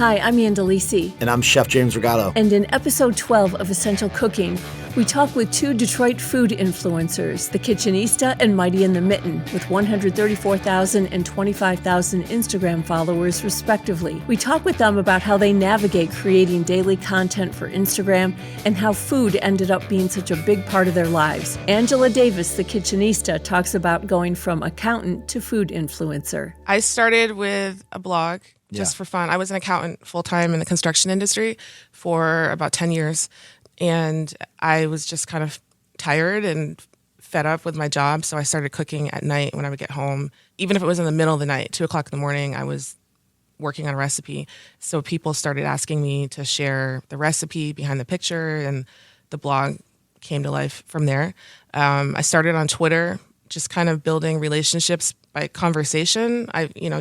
Hi, I'm Andalisi. And I'm Chef James Regato. And in episode 12 of Essential Cooking, we talk with two Detroit food influencers, the Kitchenista and Mitten the Mitten, with 134,000 and 25,000 Instagram followers, respectively. We talk with them about how they navigate creating daily content for Instagram and how food ended up being such a big part of their lives. Angela Davis, the Kitchenista, talks about going from accountant to food influencer. I started with a blog just for fun. I was an accountant full-time in the construction industry for about 10 years. And I was just kind of tired and fed up with my job. So I started cooking at night when I would get home. Even if it was in the middle of the night, 2 o'clock in the morning, I was working on a recipe. So people started asking me to share the recipe behind the picture, and the blog came to life from there. I started on Twitter, just kind of building relationships by conversation.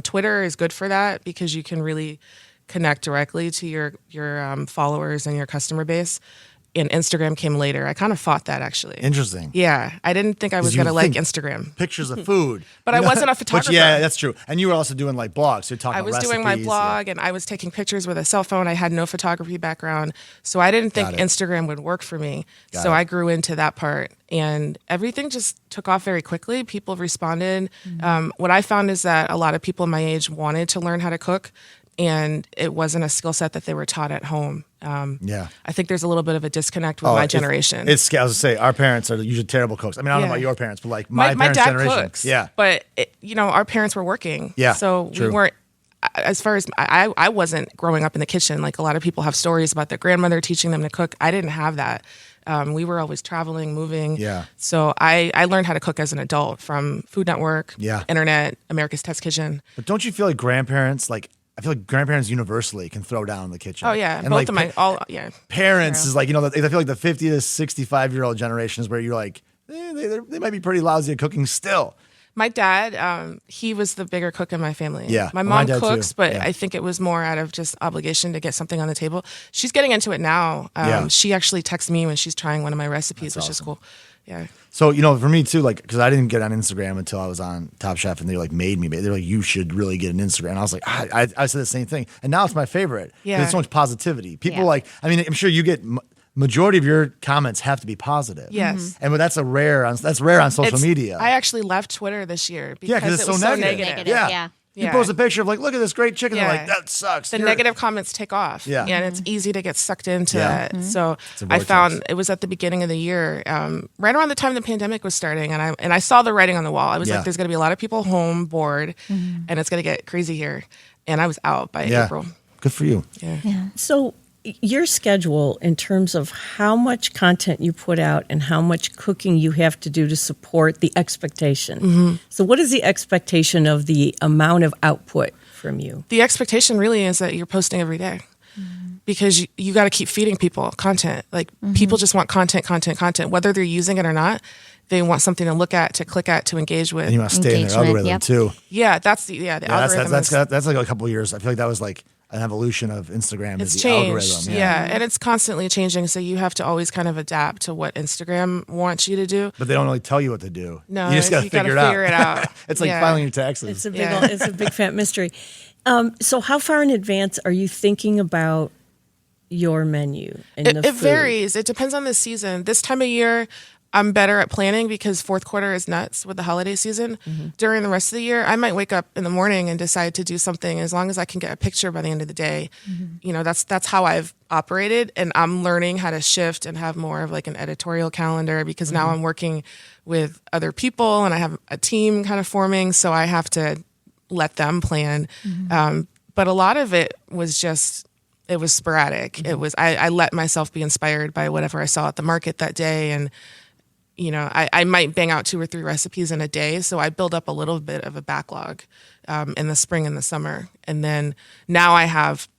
Twitter is good for that because you can really connect directly to your followers and your customer base. And Instagram came later. I kind of fought that, actually. Interesting. Yeah. I didn't think I was going to like Instagram. Pictures of food. But I wasn't a photographer. Yeah, that's true. And you were also doing like blogs. So you're talking I was recipes, doing my blog and I was taking pictures with a cell phone. I had no photography background. So I didn't think Instagram would work for me. So I grew into that part. And everything just took off very quickly. People responded. Mm-hmm. What I found is that a lot of people my age wanted to learn how to cook. And it wasn't a skill set that they were taught at home. I think there's a little bit of a disconnect with my generation. I was going to say, our parents are usually terrible cooks. I mean, I don't know about your parents, but like my parents' dad generation. Cooks, but our parents were working. Yeah, so true. We weren't, as far as, I wasn't growing up in the kitchen. Like a lot of people have stories about their grandmother teaching them to cook. I didn't have that. We were always traveling, moving. Yeah. So I learned how to cook as an adult from Food Network, internet, America's Test Kitchen. But don't you feel like grandparents, I feel like grandparents universally can throw down in the kitchen. Oh yeah, and both like, of my parents is like, I feel like the 50 to 65-year-old generation is where you're like, they might be pretty lousy at cooking still. My dad, he was the bigger cook in my family. Yeah, my mom too. cooks, but I think it was more out of just obligation to get something on the table. She's getting into it now. She actually texts me when she's trying one of my recipes, which is cool. Yeah. So, for me too, because I didn't get on Instagram until I was on Top Chef, and they made me. They're like, you should really get an Instagram. And I was like, I said the same thing. And now it's my favorite. Yeah. There's so much positivity. People I'm sure you get majority of your comments have to be positive. Yes. And that's rare on social media. I actually left Twitter this year because it's it was so negative. Yeah. You post a picture of look at this great chicken. They're like, that sucks. The negative comments take off. Yeah. And it's easy to get sucked into that. Mm-hmm. So I found it was at the beginning of the year, right around the time the pandemic was starting. And I saw the writing on the wall. I was like, there's going to be a lot of people home, bored, and it's going to get crazy here. And I was out by April. Good for you. Yeah. So your schedule in terms of how much content you put out and how much cooking you have to do to support the expectation. Mm-hmm. So what is the expectation of the amount of output from you? The expectation really is that you're posting every day because you got to keep feeding people content. Like people just want content, whether they're using it or not. They want something to look at, to click at, to engage with. And you want to stay in their algorithm too. Yeah, that's the algorithm. That's like a couple of years. I feel like that was like an evolution of Instagram. It's the changed, algorithm. and it's constantly changing. So you have to always kind of adapt to what Instagram wants you to do. But they don't really tell you what to do. No, you just got to figure it out. It's like filing your taxes. It's a big fat mystery. So how far in advance are you thinking about your menu and the food? It varies. It depends on the season. This time of year, I'm better at planning because fourth quarter is nuts with the holiday season. Mm-hmm. During the rest of the year, I might wake up in the morning and decide to do something as long as I can get a picture by the end of the day. Mm-hmm. That's how I've operated, and I'm learning how to shift and have more of like an editorial calendar because now I'm working with other people and I have a team kind of forming, so I have to let them plan. Mm-hmm. But a lot of it was it was sporadic. Mm-hmm. It was I let myself be inspired by whatever I saw at the market that day, and I might bang out 2 or 3 recipes in a day. So I build up a little bit of a backlog in the spring and the summer. And then now I have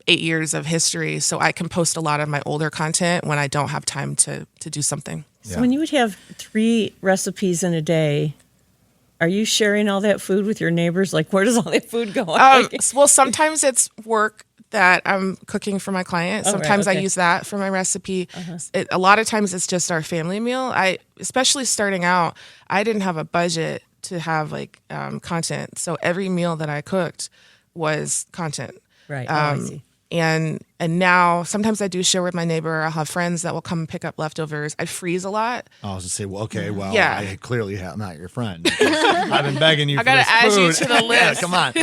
8 years of history. So I can post a lot of my older content when I don't have time to do something. Yeah. So when you would have 3 recipes in a day, are you sharing all that food with your neighbors? Like, where does all that food go? Well, sometimes it's work that I'm cooking for my client. Sometimes I use that for my recipe. A lot of times it's just our family meal. Especially starting out, I didn't have a budget to have content. So every meal that I cooked was content. Right. I see. And now sometimes I do share with my neighbor. I'll have friends that will come and pick up leftovers. I freeze a lot. I was to say, well, okay, well, Yeah. I clearly am not your friend. I've been begging you. I gotta add you food. to the list. Yeah, come on,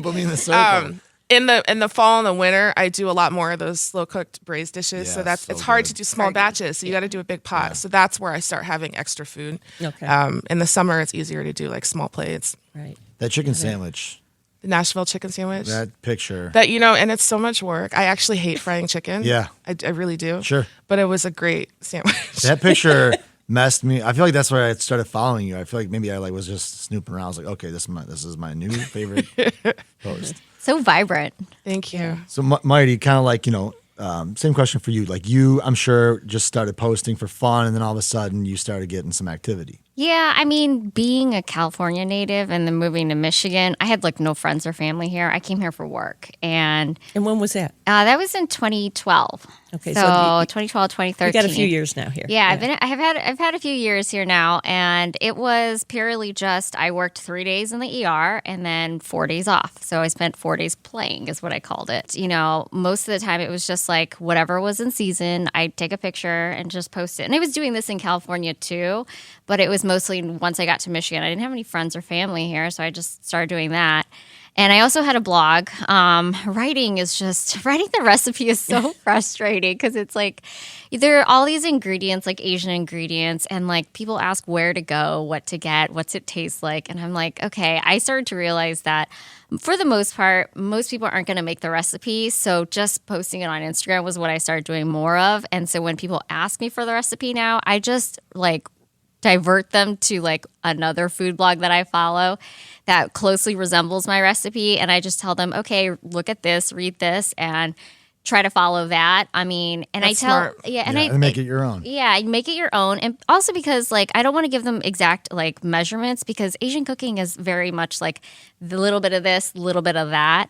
put me in the circle. In the fall and the winter, I do a lot more of those slow cooked braised dishes. Yeah, So that's so it's hard good. to do small batches. So you got to do a big pot. Yeah. So that's where I start having extra food. Okay. In the summer, it's easier to do like small plates. Right. That chicken sandwich, The Nashville chicken sandwich. that picture. That and it's so much work. I actually hate frying chicken. Yeah. I really do. Sure. But it was a great sandwich. That picture messed me. I feel like that's where I started following you. I feel like maybe I was just snooping around. I was like, okay, this is my new favorite post. So vibrant. Thank you. So Mighty, kind of like, same question for you. Like you, I'm sure, just started posting for fun, and then all of a sudden you started getting some activity. Yeah, I mean, being a California native and then moving to Michigan, I had like no friends or family here. I came here for work. And when was that? that was in 2012. Okay, so, so 2012, 2013. You got a few years now here. Yeah, I've had a few years here now, and it was purely just I worked 3 days in the ER and then 4 days off. So I spent 4 days playing, is what I called it. Most of the time it was just like whatever was in season, I'd take a picture and just post it. And I was doing this in California too, but it was mostly once I got to Michigan. I didn't have any friends or family here, so I just started doing that. And I also had a blog. Writing the recipe is so frustrating because it's like there are all these ingredients, like Asian ingredients, and like people ask where to go, what to get, what's it taste like. And I'm like, okay, I started to realize that for the most part, most people aren't going to make the recipe. So just posting it on Instagram was what I started doing more of. And so when people ask me for the recipe now, I just like divert them to like another food blog that I follow that closely resembles my recipe. And I just tell them, okay, look at this, read this, and try to follow that. I mean, and That's I tell, smart. And make it your own. Yeah, make it your own. And also because like I don't want to give them exact like measurements because Asian cooking is very much like the little bit of this, little bit of that.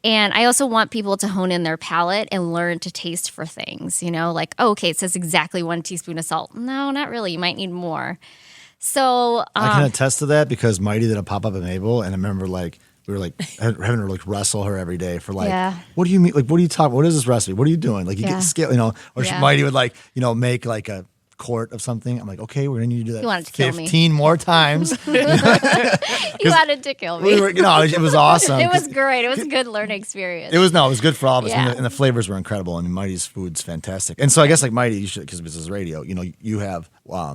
And I also want people to hone in their palate and learn to taste for things, like, oh, okay, it says exactly 1 teaspoon of salt. No, not really. You might need more. So I can attest to that because Mighty did a pop-up at Mabel, and I remember like we were like having to like wrestle her every day for like, what do you mean? Like, what are you talking? What is this recipe? What are you doing? Like, you get scale, or Mighty would like, make like a quart of something. I'm like, okay, we're gonna need to do that. You wanted to kill me 15 more times. You wanted to kill me. It was awesome. It was great. It was a good learning experience. It was good for all of us, Yeah. and the flavors were incredible. I mean, Mighty's food's fantastic, and so I guess like Mighty, you should, because this is radio. You have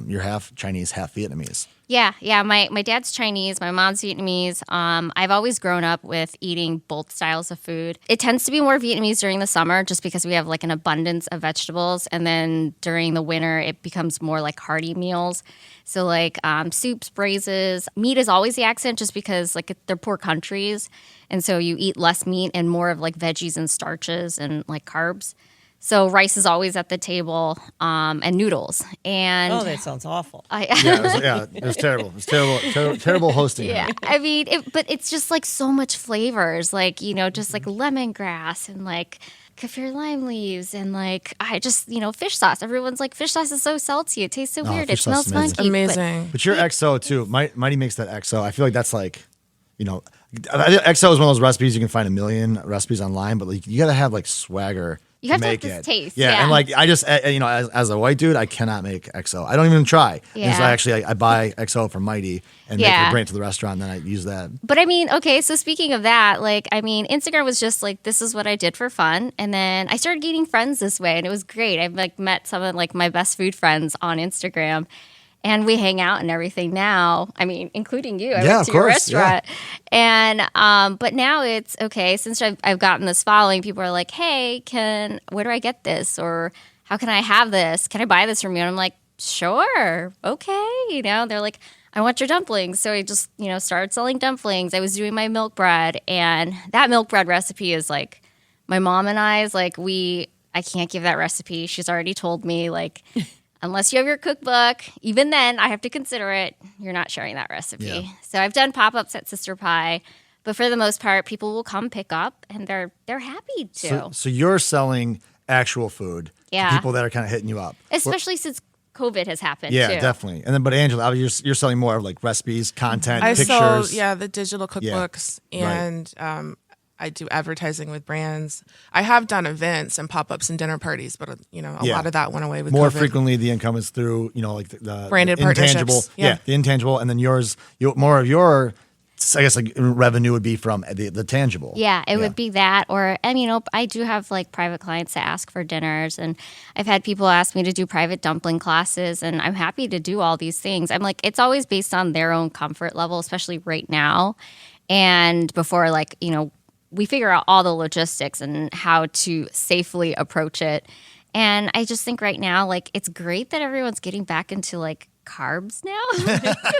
you're half Chinese, half Vietnamese. Yeah. My dad's Chinese. My mom's Vietnamese. I've always grown up with eating both styles of food. It tends to be more Vietnamese during the summer just because we have like an abundance of vegetables. And then during the winter, it becomes more like hearty meals. So like soups, braises. Meat is always the accent just because like they're poor countries. And so you eat less meat and more of like veggies and starches and like carbs. So rice is always at the table, and noodles. And that sounds awful. It was terrible. It was terrible hosting. Yeah, I mean, but it's just like so much flavors, like just like lemongrass and like kaffir lime leaves and like I just fish sauce. Everyone's like fish sauce is so salty. It tastes so weird. It fish sauce smells is amazing. funky. Amazing. But your XO too. Mighty makes that XO. I feel like that's like, XO is one of those recipes you can find a million recipes online, but like you got to have like swagger. You have to make have this it. taste. Yeah, and like I just, as a white dude, I cannot make XO. I don't even try. Yeah. And so I buy XO from Mighty and bring it to the restaurant, and then I use that. But I mean, okay, so speaking of that, like, I mean, Instagram was just like, this is what I did for fun. And then I started gaining friends this way, and it was great. I've like met some of like my best food friends on Instagram. And we hang out and everything now. I mean, including you. I went to your restaurant. Yeah. And but now it's okay. Since I've gotten this following, people are like, "Hey, where do I get this? Or how can I have this? Can I buy this from you?" And I'm like, "Sure, okay." They're like, "I want your dumplings." So I just started selling dumplings. I was doing my milk bread, and that milk bread recipe is like my mom and I's. Like I can't give that recipe. She's already told me like. Unless you have your cookbook, even then I have to consider it. You're not sharing that recipe. Yeah. So I've done pop-ups at Sister Pie, but for the most part, people will come pick up and they're happy to. So you're selling actual food to people that are kind of hitting you up. Especially since COVID has happened Yeah, too. definitely. And then, but Angela, you're selling more of like recipes, content, I pictures. sell the digital cookbooks and I do advertising with brands. I have done events and pop-ups and dinner parties, but a lot of that went away with more COVID. frequently. The income is through like the branded intangible, partnerships. Yeah, the intangible, and then more of your. I guess like revenue would be from the tangible. Yeah, it would be that. Or, and I do have like private clients that ask for dinners, and I've had people ask me to do private dumpling classes, and I'm happy to do all these things. I'm like, it's always based on their own comfort level, especially right now. And before we figure out all the logistics and how to safely approach it. And I just think right now, like, it's great that everyone's getting back into like carbs now.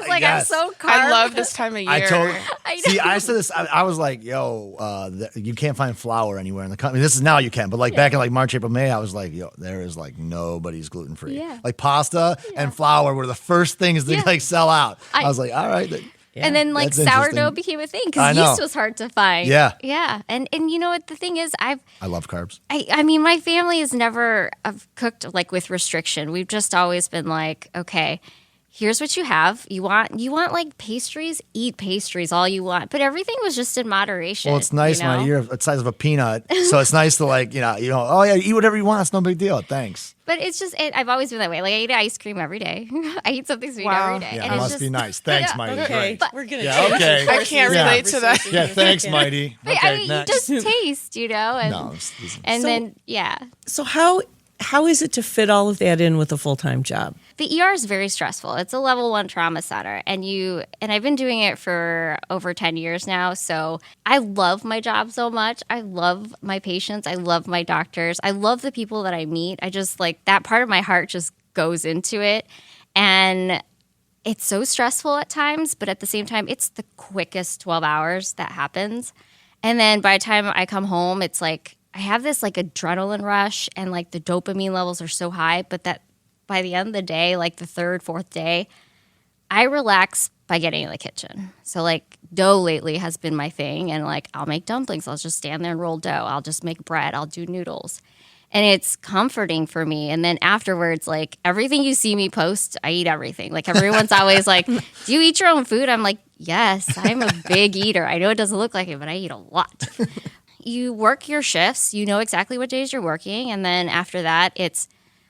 Like, yes. I'm so carb. I love this time of year. I said this. I was like, yo, you can't find flour anywhere in the country. This is now you can, but like back in like March, April, May, I was like, yo, there is like nobody's gluten free. Yeah. Like pasta and flour were the first things that like sell out. I was like, all right. And then like sourdough became a thing because yeast was hard to find. Yeah. Yeah. And you know what the thing is, I love carbs. I mean, my family has never cooked like with restriction. We've just always been like, okay, here's what you have. You want like pastries? Eat pastries all you want. But everything was just in moderation. Well, it's nice when you're the size of a peanut. So it's nice to like, oh yeah, eat whatever you want. It's no big deal. Thanks. But it's just, I've always been that way. Like, I eat ice cream every day. I eat something sweet every day. Yeah, and it must be nice. Thanks, Mighty. Okay, Great. we're going to change. I can't relate to that. Yeah, thanks, Mighty. Okay, you next. just taste, And then, yeah. So how is it to fit all of that in with a full-time job? The ER is very stressful. It's a level 1 trauma center, and I've been doing it for over 10 years now. So I love my job so much. I love my patients. I love my doctors. I love the people that I meet. I just like that part of my heart just goes into it, and it's so stressful at times. But at the same time, it's the quickest 12 hours that happens. And then by the time I come home, it's like I have this like adrenaline rush, and like the dopamine levels are so high, but that by the end of the day, like the third, fourth day, I relax by getting in the kitchen. So like dough lately has been my thing, and like I'll make dumplings. I'll just stand there and roll dough. I'll just make bread. I'll do noodles. And it's comforting for me. And then afterwards, like everything you see me post, I eat everything. Like everyone's always like, do you eat your own food? I'm like, yes, I'm a big eater. I know it doesn't look like it, but I eat a lot. You work your shifts. You know exactly what days you're working. And then after that,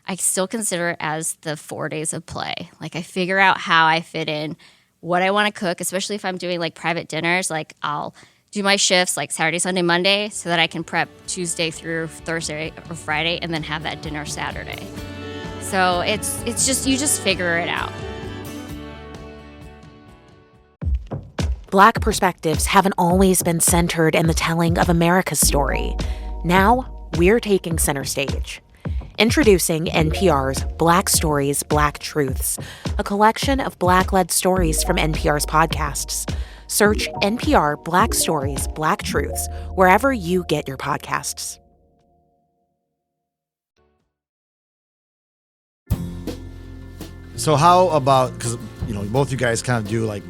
I still consider it as the 4 days of play. Like I figure out how I fit in what I want to cook, especially if I'm doing like private dinners. Like I'll do my shifts like Saturday, Sunday, Monday so that I can prep Tuesday through Thursday or Friday and then have that dinner Saturday. So it's just, you just figure it out. Black perspectives haven't always been centered in the telling of America's story. Now, we're taking center stage. Introducing NPR's Black Stories, Black Truths, a collection of Black-led stories from NPR's podcasts. Search NPR Black Stories, Black Truths wherever you get your podcasts. So how about, because both you guys kind of do like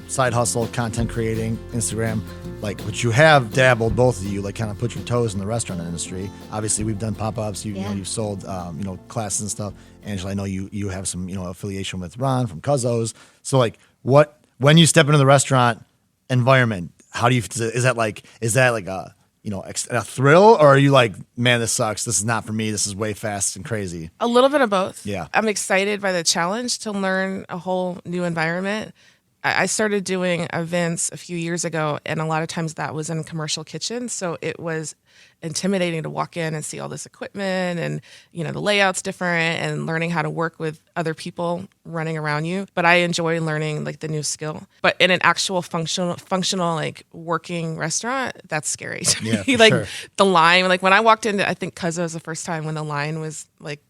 side hustle, content creating, Instagram, like, which you have dabbled, both of you, like kind of put your toes in the restaurant industry. Obviously, we've done pop-ups. You've sold classes and stuff. Angela, I know you have some affiliation with Ron from Cuzzo's. So like, when you step into the restaurant environment, how do you? Is that like a thrill, or are you like, man, this sucks. This is not for me. This is way fast and crazy. A little bit of both. Yeah. I'm excited by the challenge to learn a whole new environment. I started doing events a few years ago, and a lot of times that was in commercial kitchens. So it was intimidating to walk in and see all this equipment, and the layout's different, and learning how to work with other people running around you. But I enjoy learning like the new skill. But in an actual functional like working restaurant, that's scary to me. Yeah, like sure. The line, like when I walked into, I think Cuzzo was the first time when the line was like,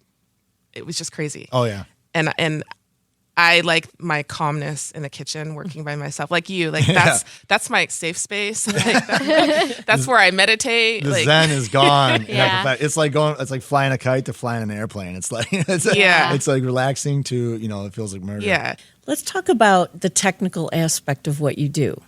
it was just crazy. Oh yeah. And I like my calmness in the kitchen, working by myself, like you. Like that's my safe space. Like that's where I meditate. The like, zen is gone. Yeah. It's like flying a kite to flying an airplane. It's like it's like relaxing to it feels like murder. Yeah. Let's talk about the technical aspect of what you do,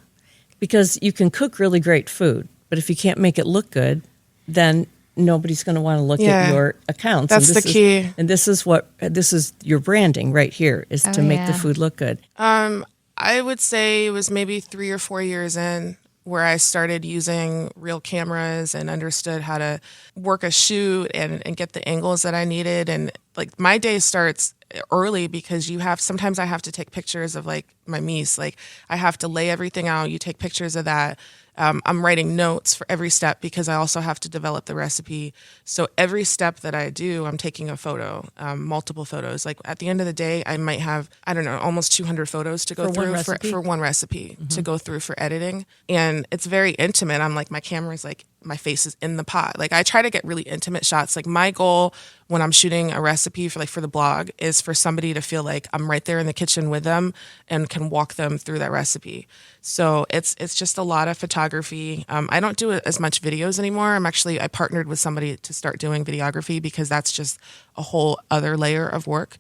because you can cook really great food, but if you can't make it look good, then nobody's going to want to look at your accounts. That's the key. And this is your branding right here, is to make the food look good. I would say it was maybe 3 or 4 years in. where I started using real cameras and understood how to work a shoot and get the angles that I needed. And like my day starts early because sometimes I have to take pictures of like my mise. Like I have to lay everything out. You take pictures of that. I'm writing notes for every step because I also have to develop the recipe. So every step that I do, I'm taking a photo, multiple photos. Like at the end of the day, I might have, I don't know, almost 200 photos to go through for one recipe to go through for editing. And it's very intimate. I'm like, my camera's like, my face is in the pot. Like I try to get really intimate shots. Like my goal when I'm shooting a recipe for the blog is for somebody to feel like I'm right there in the kitchen with them and can walk them through that recipe. So it's just a lot of photography. I don't do as much videos anymore. I partnered with somebody to start doing videography because that's just a whole other layer of work.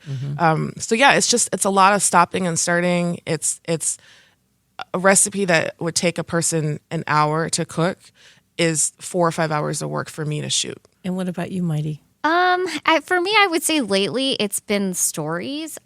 So yeah, it's a lot of stopping and starting. It's a recipe that would take a person an hour to cook is 4 or 5 hours of work for me to shoot. And what about you, Mighty? For me, I would say lately it's been stories.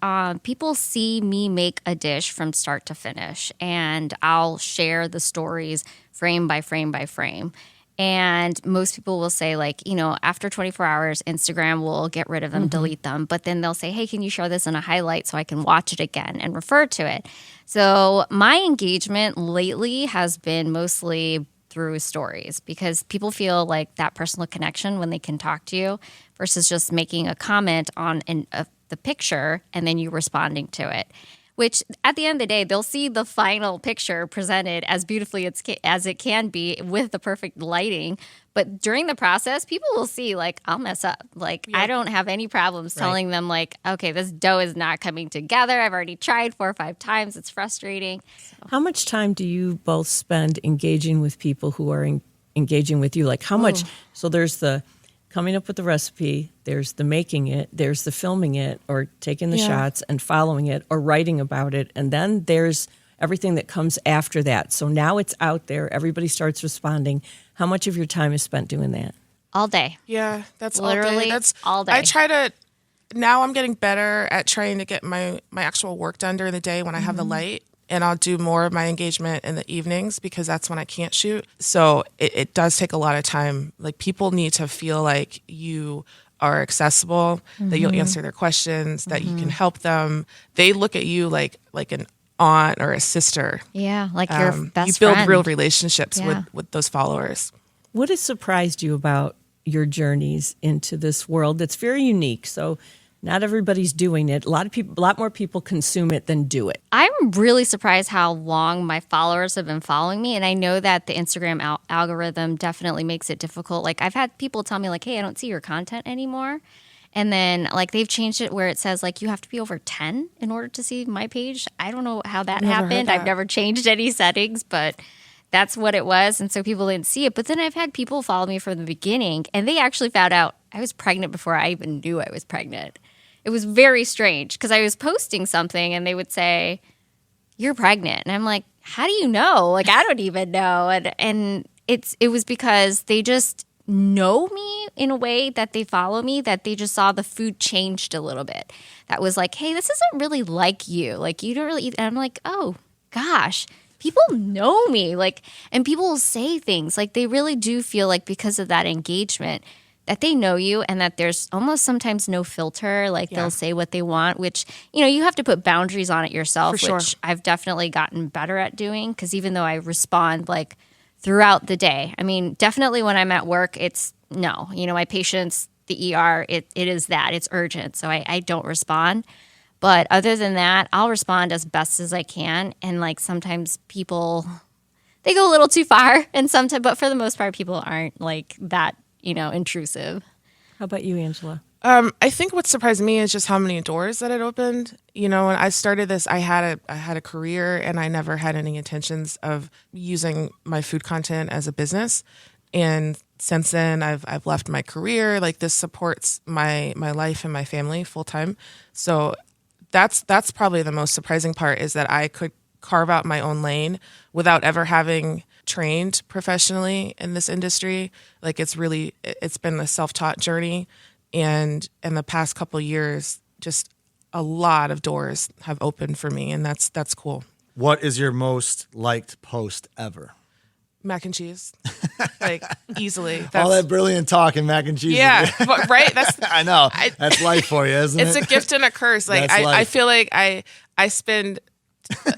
People see me make a dish from start to finish, and I'll share the stories frame by frame by frame. And most people will say, like, after 24 hours, Instagram will get rid of them, delete them. But then they'll say, hey, can you show this in a highlight so I can watch it again and refer to it? So my engagement lately has been mostly through stories because people feel like that personal connection when they can talk to you versus just making a comment on the picture and then you responding to it, which at the end of the day, they'll see the final picture presented as beautifully as it can be with the perfect lighting. But during the process, people will see, like, I'll mess up. Like, I don't have any problems telling them, like, okay, this dough is not coming together. I've already tried 4 or 5 times. It's frustrating. So. How much time do you both spend engaging with people who are engaging with you? Like, how much? So there's the coming up with the recipe, there's the making it, there's the filming it or taking the shots and following it or writing about it. And then there's everything that comes after that. So now it's out there. Everybody starts responding. How much of your time is spent doing that? All day. Yeah, that's literally all day. That's all day. I try to. Now I'm getting better at trying to get my actual work done during the day when I have the light, and I'll do more of my engagement in the evenings because that's when I can't shoot. So it does take a lot of time. Like people need to feel like you are accessible, that you'll answer their questions, that you can help them. They look at you like an aunt or a sister. Yeah, like your best You build friend. real relationships with those followers. What has surprised you about your journeys into this world that's very unique? So not everybody's doing it. A lot more people consume it than do it. I'm really surprised how long my followers have been following me. And I know that the Instagram algorithm definitely makes it difficult. Like I've had people tell me like, hey, I don't see your content anymore. And then like they've changed it where it says like you have to be over 10 in order to see my page. I don't know how that happened. I've never changed any settings, but that's what it was. And so people didn't see it. But then I've had people follow me from the beginning and they actually found out I was pregnant before I even knew I was pregnant. It was very strange because I was posting something and they would say, you're pregnant. And I'm like, how do you know? Like, I don't even know. And it was because they just know me in a way that they follow me, that they just saw the food changed a little bit. That was like, hey, this isn't really like you. Like, you don't really eat. And I'm like, oh, gosh, people know me. Like, and people will say things. Like, they really do feel like because of that engagement that they know you and that there's almost sometimes no filter. Like they'll say what they want, which, you have to put boundaries on it yourself, which I've definitely gotten better at doing. Because even though I respond like throughout the day, I mean, definitely when I'm at work, it's no, my patients, the ER, it is that it's urgent. So I don't respond. But other than that, I'll respond as best as I can. And like sometimes people, they go a little too far and sometimes, but for the most part, people aren't like that, intrusive. How about you, Angela? I think what surprised me is just how many doors that it opened. When I started this, I had a career and I never had any intentions of using my food content as a business. And since then, I've left my career. Like this supports my life and my family full time. So that's probably the most surprising part is that I could carve out my own lane without ever having trained professionally in this industry. Like it's been a self-taught journey. And in the past couple of years, just a lot of doors have opened for me. And that's cool. What is your most liked post ever? Mac and cheese, like easily. All that brilliant talk and mac and cheese. Yeah, but, right. That's I know. That's life for you, isn't it? It's a gift and a curse. Like I feel like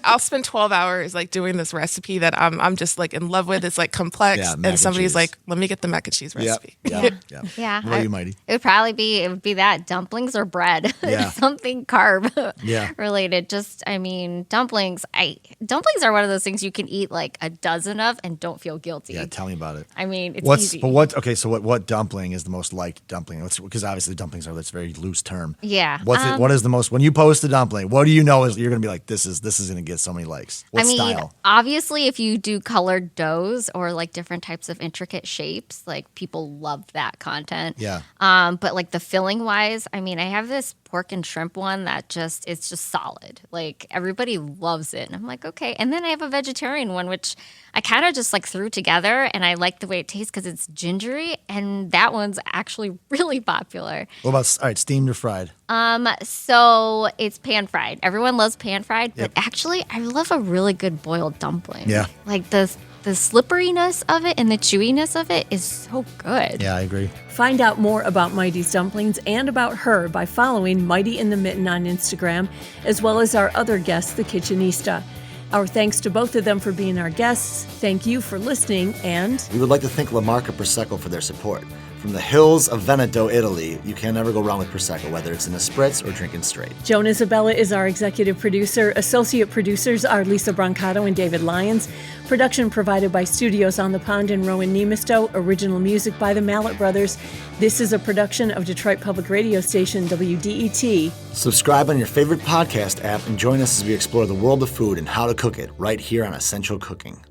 I'll spend 12 hours like doing this recipe that I'm just like in love with. It's like complex, and somebody's like, "Let me get the mac and cheese recipe." Yeah. Yeah. What about you, Mighty? It would be that dumplings or bread, Yeah. something carb Yeah. related. Just, I mean, dumplings are one of those things you can eat like a dozen of and don't feel guilty. Yeah, tell me about it. I mean, it's easy. But what dumpling is the most liked dumpling? Because obviously dumplings are that's a very loose term. Yeah. What is the most, when you post a dumpling, what do you know is you're going to be like, this is going to get so many likes? What style? Obviously, if you do colored doughs or like different types of intricate shapes, like people love that content. Yeah. But like the filling wise, I mean, I have this pork and shrimp one that it's just solid. Like everybody loves it. And I'm like, okay. And then I have a vegetarian one, which I kind of just like threw together, and I like the way it tastes because it's gingery. And that one's actually really popular. What about, all right, steamed or fried? So it's pan fried. Everyone loves pan fried, but actually I love a really good boiled dumpling. Yeah. Like the slipperiness of it and the chewiness of it is so good. Yeah, I agree. Find out more about Mighty's dumplings and about her by following Mighty in the Mitten on Instagram, as well as our other guest, the Kitchenista. Our thanks to both of them for being our guests. Thank you for listening, and we would like to thank La Marca Prosecco for their support. From the hills of Veneto, Italy, you can never go wrong with Prosecco, whether it's in a spritz or drinking straight. Joan Isabella is our executive producer. Associate producers are Lisa Brancato and David Lyons. Production provided by Studios on the Pond and Rowan Nemisto. Original music by the Mallet Brothers. This is a production of Detroit Public Radio Station, WDET. Subscribe on your favorite podcast app and join us as we explore the world of food and how to cook it right here on Essential Cooking.